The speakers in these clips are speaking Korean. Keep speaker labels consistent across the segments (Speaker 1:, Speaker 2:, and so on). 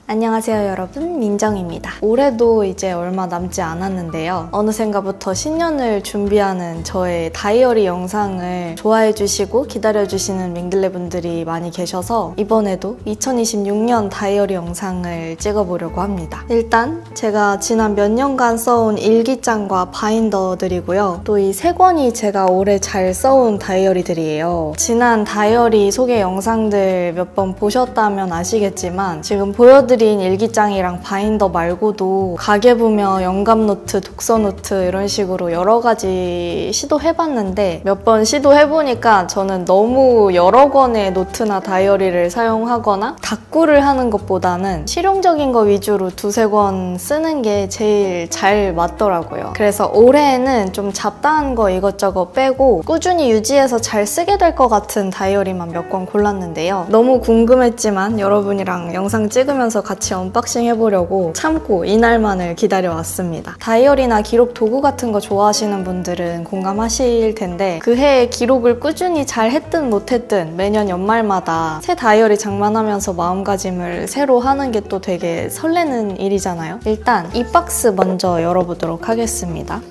Speaker 1: 안녕하세요 여러분, 민정입니다. 올해도 이제 얼마 남지 않았는데요. 어느샌가부터 신년을 준비하는 저의 다이어리 영상을 좋아해주시고 기다려주시는 밍글레 분들이 많이 계셔서 이번에도 2026년 다이어리 영상을 찍어보려고 합니다. 일단 제가 지난 몇 년간 써온 일기장과 바인더들이고요. 또 이 세 권이 제가 올해 잘 써온 다이어리들이에요. 지난 다이어리 소개 영상들 몇 번 보셨다면 아시겠지만 지금 보여드린 일기장이랑 바인더 말고도 가계부며 영감노트, 독서노트 이런 식으로 여러 가지 시도해봤는데 몇 번 시도해보니까 저는 너무 여러 권의 노트나 다이어리를 사용하거나 다꾸를 하는 것보다는 실용적인 거 위주로 두세 권 쓰는 게 제일 잘 맞더라고요. 그래서 올해에는 좀 잡다한 거 이것저것 빼고 꾸준히 유지해서 잘 쓰게 될 것 같은 다이어리만 몇 권 골랐는데요. 너무 궁금했지만 여러분이랑 영상 찍으면서 같이 언박싱 해보려고 참고 이날만을 기다려왔습니다. 다이어리나 기록 도구 같은 거 좋아하시는 분들은 공감하실 텐데 그 해의 기록을 꾸준히 잘 했든 못했든 매년 연말마다 새 다이어리 장만하면서 마음가짐을 새로 하는 게 또 되게 설레는 일이잖아요. 일단 이 박스 먼저 열어보도록 하겠습니다.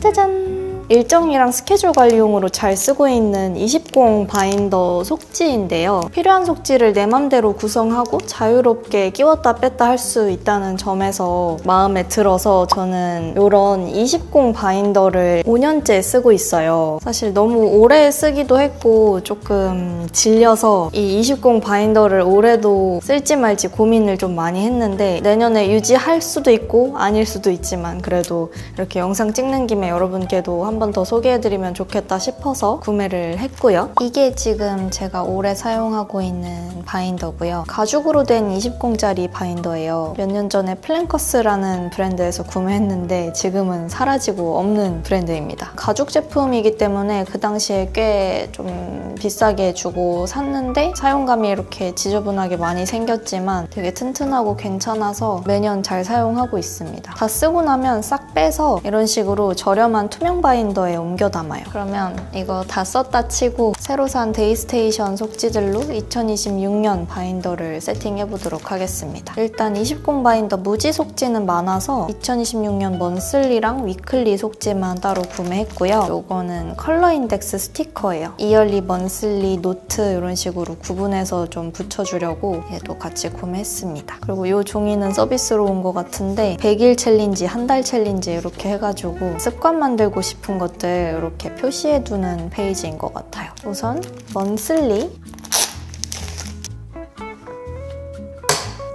Speaker 1: 짜잔! 일정이랑 스케줄 관리용으로 잘 쓰고 있는 20공 바인더 속지인데요. 필요한 속지를 내 맘대로 구성하고 자유롭게 끼웠다 뺐다 할 수 있다는 점에서 마음에 들어서 저는 이런 20공 바인더를 5년째 쓰고 있어요. 사실 너무 오래 쓰기도 했고 조금 질려서 이 20공 바인더를 올해도 쓸지 말지 고민을 좀 많이 했는데 내년에 유지할 수도 있고 아닐 수도 있지만 그래도 이렇게 영상 찍는 김에 여러분께도 한 번 더 소개해드리면 좋겠다 싶어서 구매를 했고요. 이게 지금 제가 올해 사용하고 있는 바인더고요. 가죽으로 된 20공짜리 바인더예요. 몇 년 전에 플랭커스라는 브랜드에서 구매했는데 지금은 사라지고 없는 브랜드입니다. 가죽 제품이기 때문에 그 당시에 꽤 좀 비싸게 주고 샀는데 사용감이 이렇게 지저분하게 많이 생겼지만 되게 튼튼하고 괜찮아서 매년 잘 사용하고 있습니다. 다 쓰고 나면 싹 빼서 이런 식으로 저렴한 투명 바인더에 옮겨 담아요. 그러면 이거 다 썼다 치고 새로 산 데이스테이션 속지들로 2026년 바인더를 세팅해보도록 하겠습니다. 일단 20공 바인더 무지 속지는 많아서 2026년 먼슬리랑 위클리 속지만 따로 구매했고요. 요거는 컬러 인덱스 스티커예요. 이얼리, 먼슬리, 노트 이런 식으로 구분해서 좀 붙여주려고 얘도 같이 구매했습니다. 그리고 이 종이는 서비스로 온 것 같은데 100일 챌린지, 한 달 챌린지 이렇게 해가지고 습관 만들고 싶은 것들 이렇게 표시해두는 페이지인 것 같아요. 우선 먼슬리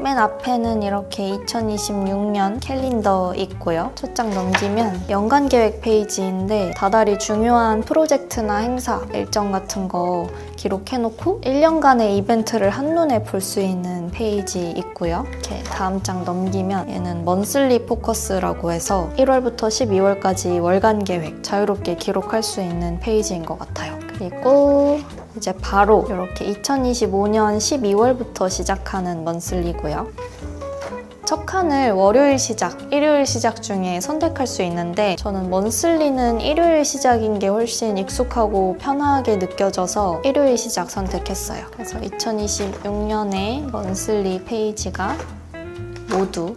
Speaker 1: 맨 앞에는 이렇게 2026년 캘린더 있고요. 첫 장 넘기면 연간 계획 페이지인데 다달이 중요한 프로젝트나 행사, 일정 같은 거 기록해놓고 1년간의 이벤트를 한눈에 볼 수 있는 페이지 있고요. 이렇게 다음 장 넘기면 얘는 먼슬리 포커스라고 해서 1월부터 12월까지 월간 계획 자유롭게 기록할 수 있는 페이지인 것 같아요. 그리고 이제 바로 이렇게 2025년 12월부터 시작하는 먼슬리고요. 첫 칸을 월요일 시작, 일요일 시작 중에 선택할 수 있는데 저는 먼슬리는 일요일 시작인 게 훨씬 익숙하고 편하게 느껴져서 일요일 시작 선택했어요. 그래서 2026년에 먼슬리 페이지가 모두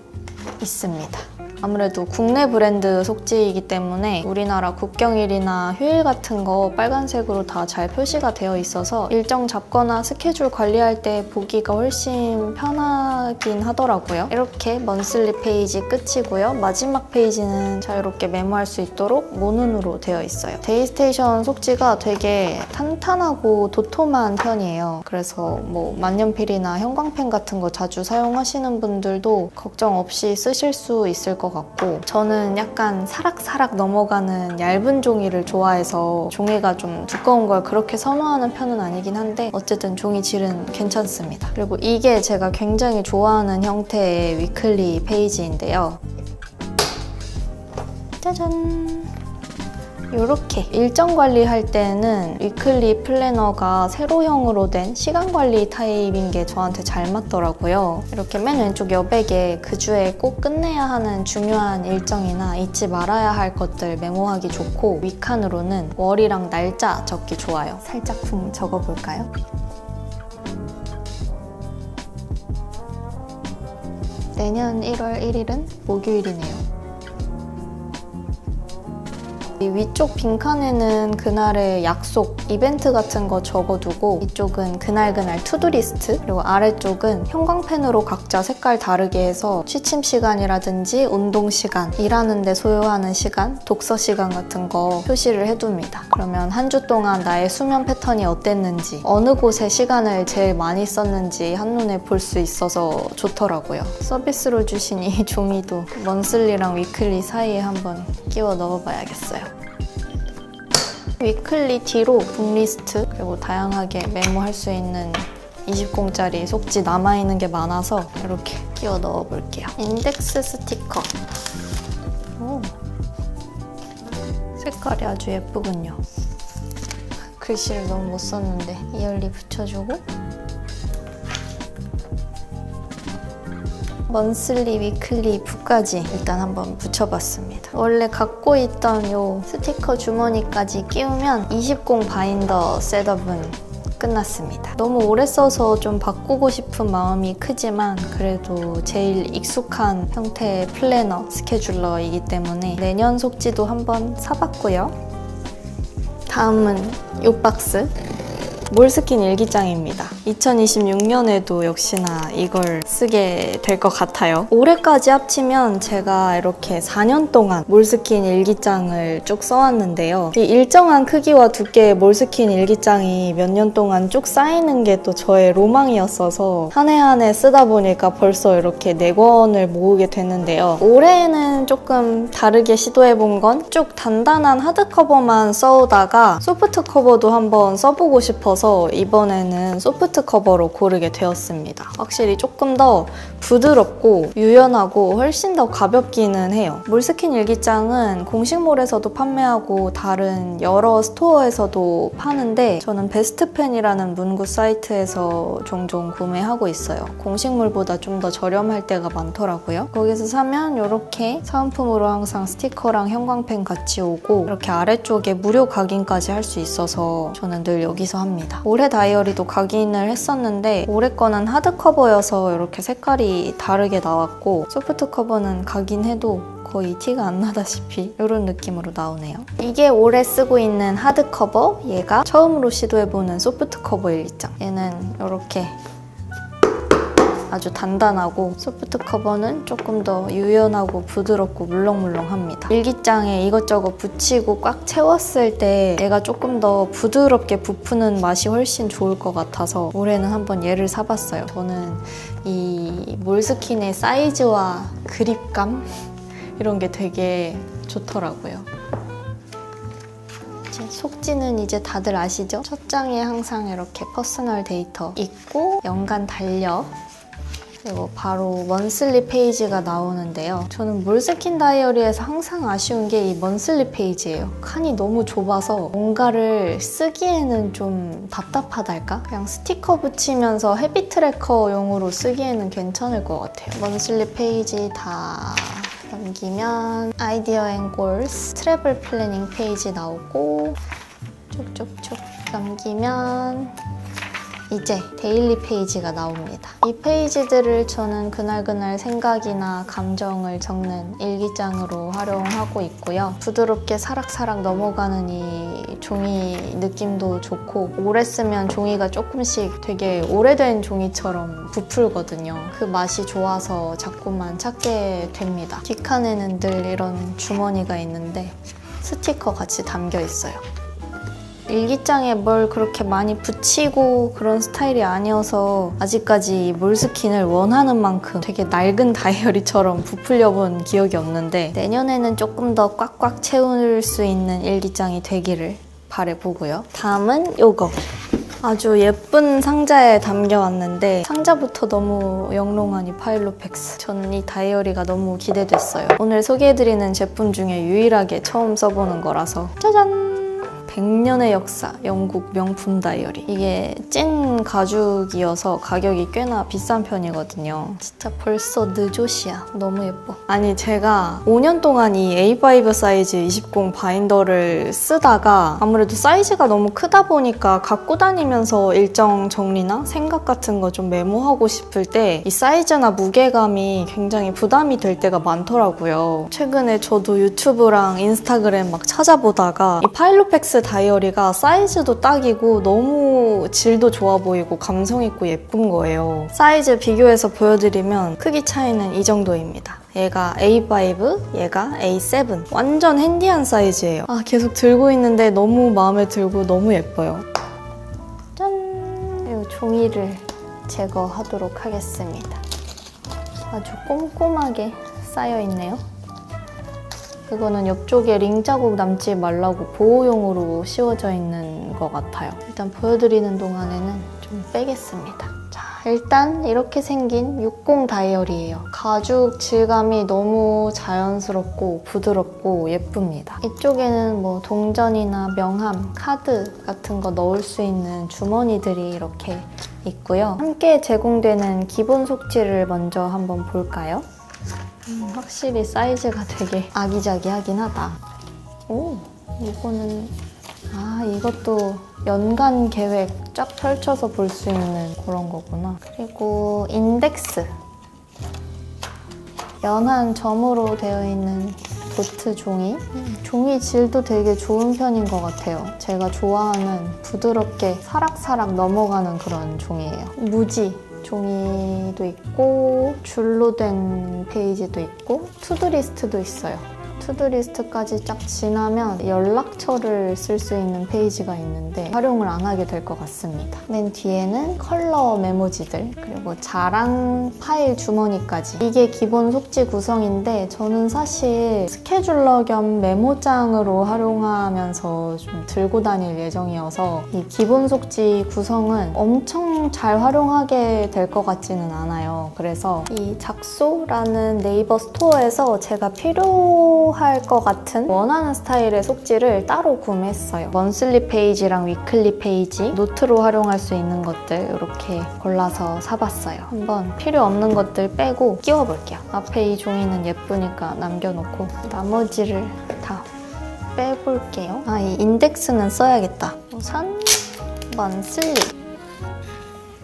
Speaker 1: 있습니다. 아무래도 국내 브랜드 속지이기 때문에 우리나라 국경일이나 휴일 같은 거 빨간색으로 다 잘 표시가 되어 있어서 일정 잡거나 스케줄 관리할 때 보기가 훨씬 편하긴 하더라고요. 이렇게 먼슬리 페이지 끝이고요. 마지막 페이지는 자유롭게 메모할 수 있도록 모눈으로 되어 있어요. 데이스테이션 속지가 되게 탄탄하고 도톰한 편이에요. 그래서 뭐 만년필이나 형광펜 같은 거 자주 사용하시는 분들도 걱정 없이 쓰실 수 있을 것 같고 저는 약간 사락사락 넘어가는 얇은 종이를 좋아해서 종이가 좀 두꺼운 걸 그렇게 선호하는 편은 아니긴 한데 어쨌든 종이 질은 괜찮습니다. 그리고 이게 제가 굉장히 좋아하는 형태의 위클리 페이지인데요. 짜잔! 이렇게 일정 관리할 때는 위클리 플래너가 세로형으로 된 시간 관리 타입인 게 저한테 잘 맞더라고요. 이렇게 맨 왼쪽 여백에 그 주에 꼭 끝내야 하는 중요한 일정이나 잊지 말아야 할 것들 메모하기 좋고 윗칸으로는 월이랑 날짜 적기 좋아요. 살짝 적어볼까요? 내년 1월 1일은 목요일이네요. 이 위쪽 빈칸에는 그날의 약속, 이벤트 같은 거 적어두고 이쪽은 그날 투두리스트, 그리고 아래쪽은 형광펜으로 각자 색깔 다르게 해서 취침 시간이라든지 운동 시간, 일하는 데 소요하는 시간, 독서 시간 같은 거 표시를 해둡니다. 그러면 한 주 동안 나의 수면 패턴이 어땠는지, 어느 곳에 시간을 제일 많이 썼는지 한눈에 볼 수 있어서 좋더라고요. 서비스로 주신 이 종이도 먼슬리랑 위클리 사이에 한번 끼워 넣어봐야겠어요. 위클리 뒤로 북리스트, 그리고 다양하게 메모할 수 있는 20공짜리 속지 남아있는 게 많아서 이렇게 끼워 넣어볼게요. 인덱스 스티커. 오, 색깔이 아주 예쁘군요. 글씨를 너무 못 썼는데 이열리 붙여주고, 먼슬리, 위클리, 붓까지 일단 한번 붙여봤습니다. 원래 갖고 있던 요 스티커 주머니까지 끼우면 20공 바인더 셋업은 끝났습니다. 너무 오래 써서 좀 바꾸고 싶은 마음이 크지만 그래도 제일 익숙한 형태의 플래너, 스케줄러이기 때문에 내년 속지도 한번 사봤고요. 다음은 요 박스. 몰스킨 일기장입니다. 2026년에도 역시나 이걸 쓰게 될 것 같아요. 올해까지 합치면 제가 이렇게 4년 동안 몰스킨 일기장을 쭉 써왔는데요. 이 일정한 크기와 두께의 몰스킨 일기장이 몇 년 동안 쭉 쌓이는 게 또 저의 로망이었어서 한 해 한 해 쓰다 보니까 벌써 이렇게 4권을 모으게 됐는데요. 올해는 조금 다르게 시도해본 건 쭉 단단한 하드커버만 써오다가 소프트 커버도 한번 써보고 싶어서 이번에는 소프트 커버로 고르게 되었습니다. 확실히 조금 더 부드럽고 유연하고 훨씬 더 가볍기는 해요. 몰스킨 일기장은 공식몰에서도 판매하고 다른 여러 스토어에서도 파는데 저는 베스트펜이라는 문구 사이트에서 종종 구매하고 있어요. 공식몰보다 좀 더 저렴할 때가 많더라고요. 거기서 사면 이렇게 사은품으로 항상 스티커랑 형광펜 같이 오고 이렇게 아래쪽에 무료 각인까지 할 수 있어서 저는 늘 여기서 합니다. 올해 다이어리도 각인을 했었는데 올해 거는 하드커버여서 이렇게 색깔이 다르게 나왔고 소프트 커버는 각인해도 거의 티가 안 나다시피 이런 느낌으로 나오네요. 이게 올해 쓰고 있는 하드커버, 얘가 처음으로 시도해보는 소프트 커버 일기장. 얘는 이렇게 아주 단단하고 소프트 커버는 조금 더 유연하고 부드럽고 물렁물렁합니다. 일기장에 이것저것 붙이고 꽉 채웠을 때 얘가 조금 더 부드럽게 부푸는 맛이 훨씬 좋을 것 같아서 올해는 한번 얘를 사봤어요. 저는 이 몰스킨의 사이즈와 그립감? 이런 게 되게 좋더라고요. 속지는 이제 다들 아시죠? 첫 장에 항상 이렇게 퍼스널 데이터 있고 연간 달력, 그리고 바로 먼슬리 페이지가 나오는데요. 저는 몰스킨 다이어리에서 항상 아쉬운 게 이 먼슬리 페이지예요. 칸이 너무 좁아서 뭔가를 쓰기에는 좀 답답하달까? 그냥 스티커 붙이면서 헤비 트래커용으로 쓰기에는 괜찮을 것 같아요. 먼슬리 페이지 다 넘기면 아이디어 앤 골스, 트래블 플래닝 페이지 나오고 쭉쭉쭉 넘기면 이제 데일리 페이지가 나옵니다. 이 페이지들을 저는 그날그날 생각이나 감정을 적는 일기장으로 활용하고 있고요. 부드럽게 사락사락 넘어가는 이 종이 느낌도 좋고 오래 쓰면 종이가 조금씩 되게 오래된 종이처럼 부풀거든요. 그 맛이 좋아서 자꾸만 찾게 됩니다. 뒷칸에는 늘 이런 주머니가 있는데 스티커 같이 담겨 있어요. 일기장에 뭘 그렇게 많이 붙이고 그런 스타일이 아니어서 아직까지 몰스킨을 원하는 만큼 되게 낡은 다이어리처럼 부풀려 본 기억이 없는데 내년에는 조금 더 꽉꽉 채울 수 있는 일기장이 되기를 바라보고요. 다음은 요거. 아주 예쁜 상자에 담겨왔는데 상자부터 너무 영롱한 이 파일로팩스. 저는 이 다이어리가 너무 기대됐어요. 오늘 소개해드리는 제품 중에 유일하게 처음 써보는 거라서 짜잔! 100년의 역사, 영국 명품 다이어리. 이게 찐 가죽이어서 가격이 꽤나 비싼 편이거든요. 진짜 벌써 늦옷이야. 너무 예뻐. 아니 제가 5년 동안 이 A5 사이즈 20 바인더를 쓰다가 아무래도 사이즈가 너무 크다 보니까 갖고 다니면서 일정 정리나 생각 같은 거 좀 메모하고 싶을 때 이 사이즈나 무게감이 굉장히 부담이 될 때가 많더라고요. 최근에 저도 유튜브랑 인스타그램 막 찾아보다가 이 파일로펙스 다이어리가 사이즈도 딱이고 너무 질도 좋아 보이고 감성 있고 예쁜 거예요. 사이즈 비교해서 보여드리면 크기 차이는 이 정도입니다. 얘가 A5, 얘가 A7. 완전 핸디한 사이즈예요. 아, 계속 들고 있는데 너무 마음에 들고 너무 예뻐요. 짠! 이 종이를 제거하도록 하겠습니다. 아주 꼼꼼하게 쌓여있네요. 이거는 옆쪽에 링 자국 남지 말라고 보호용으로 씌워져 있는 것 같아요. 일단 보여드리는 동안에는 좀 빼겠습니다. 자, 일단 이렇게 생긴 60 다이어리예요. 가죽 질감이 너무 자연스럽고 부드럽고 예쁩니다. 이쪽에는 뭐 동전이나 명함, 카드 같은 거 넣을 수 있는 주머니들이 이렇게 있고요. 함께 제공되는 기본 속지를 먼저 한번 볼까요? 확실히 사이즈가 되게 아기자기하긴 하다. 오, 이거는 이것도 연간 계획 쫙 펼쳐서 볼 수 있는 그런 거구나. 그리고 인덱스. 연한 점으로 되어 있는 보트 종이. 종이 질도 되게 좋은 편인 것 같아요. 제가 좋아하는 부드럽게 사락사락 넘어가는 그런 종이에요. 무지 종이도 있고 줄로 된 페이지도 있고 투두리스트도 있어요. 투두리스트까지 쫙 지나면 연락처를 쓸 수 있는 페이지가 있는데 활용을 안 하게 될 것 같습니다. 맨 뒤에는 컬러 메모지들, 그리고 자랑 파일 주머니까지. 이게 기본 속지 구성인데 저는 사실 스케줄러 겸 메모장으로 활용하면서 좀 들고 다닐 예정이어서 이 기본 속지 구성은 엄청 잘 활용하게 될 것 같지는 않아요. 그래서 이 작소라는 네이버 스토어에서 제가 필요할 것 같은 원하는 스타일의 속지를 따로 구매했어요. 먼슬리 페이지랑 위클리 페이지, 노트로 활용할 수 있는 것들 이렇게 골라서 사봤어요. 한번 필요 없는 것들 빼고 끼워볼게요. 앞에 이 종이는 예쁘니까 남겨놓고 나머지를 다 빼볼게요. 이 인덱스는 써야겠다. 우선 먼슬리.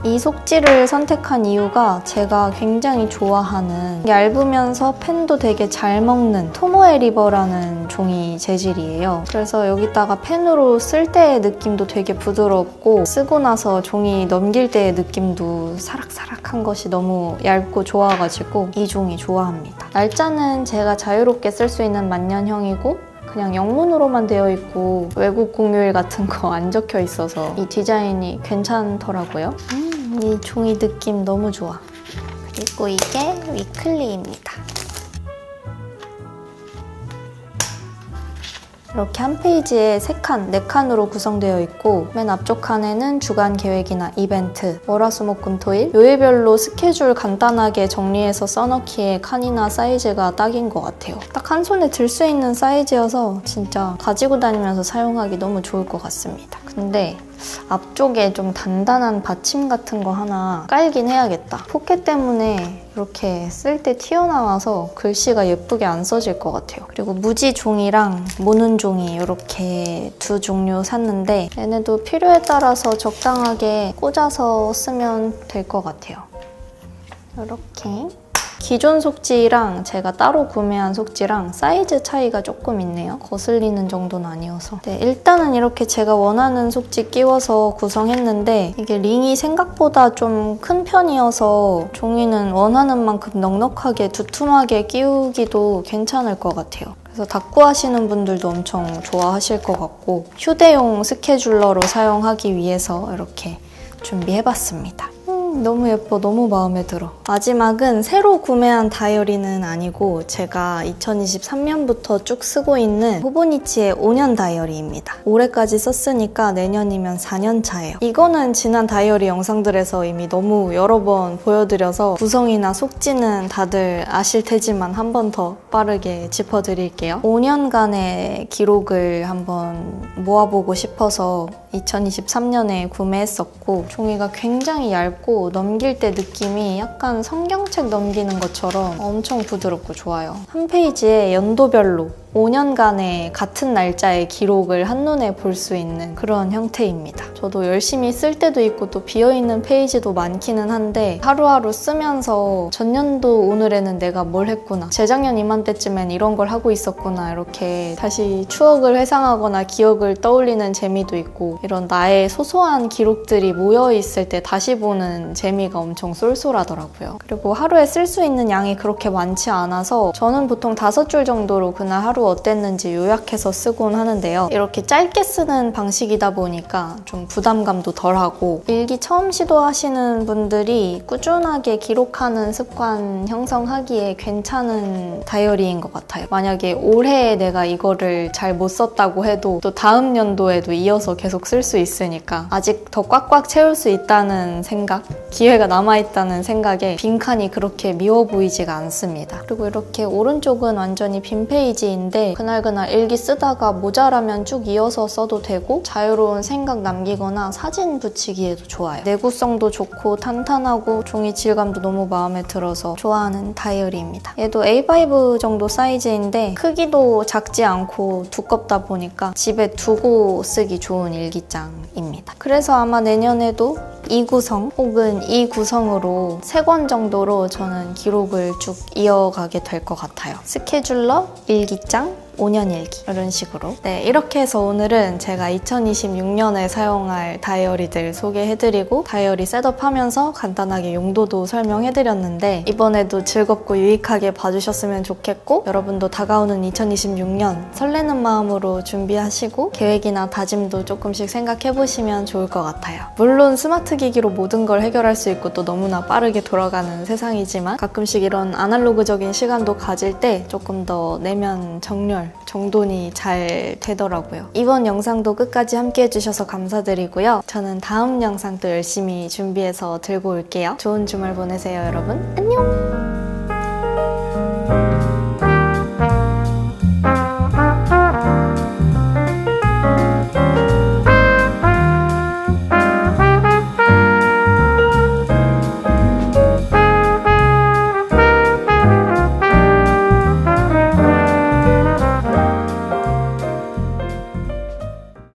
Speaker 1: 이 속지를 선택한 이유가 제가 굉장히 좋아하는 얇으면서 펜도 되게 잘 먹는 토모에 리버라는 종이 재질이에요. 그래서 여기다가 펜으로 쓸 때의 느낌도 되게 부드럽고 쓰고 나서 종이 넘길 때의 느낌도 사락사락한 것이 너무 얇고 좋아가지고 이 종이 좋아합니다. 날짜는 제가 자유롭게 쓸 수 있는 만년형이고 그냥 영문으로만 되어 있고 외국 공휴일 같은 거 안 적혀 있어서 이 디자인이 괜찮더라고요. 이 종이 느낌 너무 좋아. 그리고 이게 위클리입니다. 이렇게 한 페이지에 3칸, 4칸으로 구성되어 있고 맨 앞쪽 칸에는 주간 계획이나 이벤트, 월화수목금토일, 요일별로 스케줄 간단하게 정리해서 써넣기에 칸이나 사이즈가 딱인 것 같아요. 딱 한 손에 들 수 있는 사이즈여서 진짜 가지고 다니면서 사용하기 너무 좋을 것 같습니다. 근데 앞쪽에 좀 단단한 받침 같은 거 하나 깔긴 해야겠다. 포켓 때문에 이렇게 쓸 때 튀어나와서 글씨가 예쁘게 안 써질 것 같아요. 그리고 무지 종이랑 모는 종이 이렇게 두 종류 샀는데 얘네도 필요에 따라서 적당하게 꽂아서 쓰면 될 것 같아요. 이렇게. 기존 속지랑 제가 따로 구매한 속지랑 사이즈 차이가 조금 있네요. 거슬리는 정도는 아니어서. 네, 일단은 이렇게 제가 원하는 속지 끼워서 구성했는데 이게 링이 생각보다 좀 큰 편이어서 종이는 원하는 만큼 넉넉하게 두툼하게 끼우기도 괜찮을 것 같아요. 그래서 닦고 하시는 분들도 엄청 좋아하실 것 같고 휴대용 스케줄러로 사용하기 위해서 이렇게 준비해봤습니다. 너무 예뻐. 너무 마음에 들어. 마지막은 새로 구매한 다이어리는 아니고 제가 2023년부터 쭉 쓰고 있는 호보니치의 5년 다이어리입니다. 올해까지 썼으니까 내년이면 4년 차예요. 이거는 지난 다이어리 영상들에서 이미 너무 여러 번 보여드려서 구성이나 속지는 다들 아실 테지만 한 번 더 빠르게 짚어드릴게요. 5년간의 기록을 한번 모아보고 싶어서 2023년에 구매했었고, 종이가 굉장히 얇고 넘길 때 느낌이 약간 성경책 넘기는 것처럼 엄청 부드럽고 좋아요. 한 페이지에 연도별로 5년간의 같은 날짜의 기록을 한눈에 볼 수 있는 그런 형태입니다. 저도 열심히 쓸 때도 있고 또 비어있는 페이지도 많기는 한데 하루하루 쓰면서 전년도 오늘에는 내가 뭘 했구나, 재작년 이맘때쯤엔 이런 걸 하고 있었구나, 이렇게 다시 추억을 회상하거나 기억을 떠올리는 재미도 있고, 이런 나의 소소한 기록들이 모여있을 때 다시 보는 재미가 엄청 쏠쏠하더라고요. 그리고 하루에 쓸 수 있는 양이 그렇게 많지 않아서 저는 보통 5줄 정도로 그날 하루 어땠는지 요약해서 쓰곤 하는데요. 이렇게 짧게 쓰는 방식이다 보니까 좀 부담감도 덜하고, 일기 처음 시도하시는 분들이 꾸준하게 기록하는 습관 형성하기에 괜찮은 다이어리인 것 같아요. 만약에 올해 내가 이거를 잘 못 썼다고 해도 또 다음 연도에도 이어서 계속 쓸 수 있으니까 아직 더 꽉꽉 채울 수 있다는 생각, 기회가 남아있다는 생각에 빈칸이 그렇게 미워 보이지가 않습니다. 그리고 이렇게 오른쪽은 완전히 빈 페이지인데 그날그날 일기 쓰다가 모자라면 쭉 이어서 써도 되고, 자유로운 생각 남기거나 사진 붙이기에도 좋아요. 내구성도 좋고 탄탄하고 종이 질감도 너무 마음에 들어서 좋아하는 다이어리입니다. 얘도 A5 정도 사이즈인데 크기도 작지 않고 두껍다 보니까 집에 두고 쓰기 좋은 일기장입니다. 그래서 아마 내년에도 이 구성 혹은 이 구성으로 3권 정도로 저는 기록을 쭉 이어가게 될 것 같아요. 스케줄러, 일기장, 5년 일기, 이런 식으로. 네, 이렇게 해서 오늘은 제가 2026년에 사용할 다이어리들 소개해드리고 다이어리 셋업하면서 간단하게 용도도 설명해드렸는데, 이번에도 즐겁고 유익하게 봐주셨으면 좋겠고, 여러분도 다가오는 2026년 설레는 마음으로 준비하시고 계획이나 다짐도 조금씩 생각해보시면 좋을 것 같아요. 물론 스마트 기기로 모든 걸 해결할 수 있고 또 너무나 빠르게 돌아가는 세상이지만 가끔씩 이런 아날로그적인 시간도 가질 때 조금 더 내면 정렬, 정돈이 잘 되더라고요. 이번 영상도 끝까지 함께 해주셔서 감사드리고요. 저는 다음 영상 또 열심히 준비해서 들고 올게요. 좋은 주말 보내세요, 여러분. 안녕!